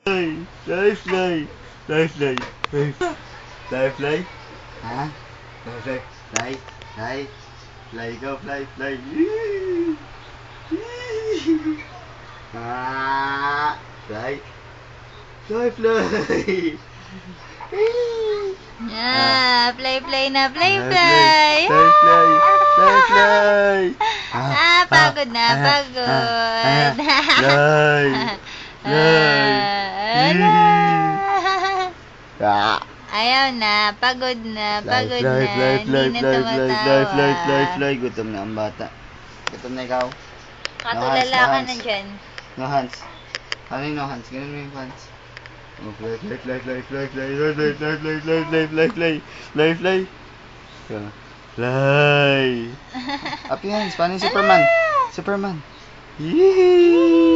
Fly, fly. Fly, fly. Fly, fly. Fly. Ha? Fly, fly. Fly, fly. Fly, go, fly, fly. Ah, fly. Fly, fly. Play na, play. Fly, fly. Fly, fly. Pagod na, pagod. Fly. Fly. Ala. Ah. Ayaw na, pagod na, pagod na. Hindi na tumatawa. Gutom na ang bata. Gutom na ikaw. Katulala ka na dyan. No hands. Ano yung no hands? Ganun mo yung hands. Oh, fly. Fly. Up your hands. Paano yung Superman? Superman. Yee!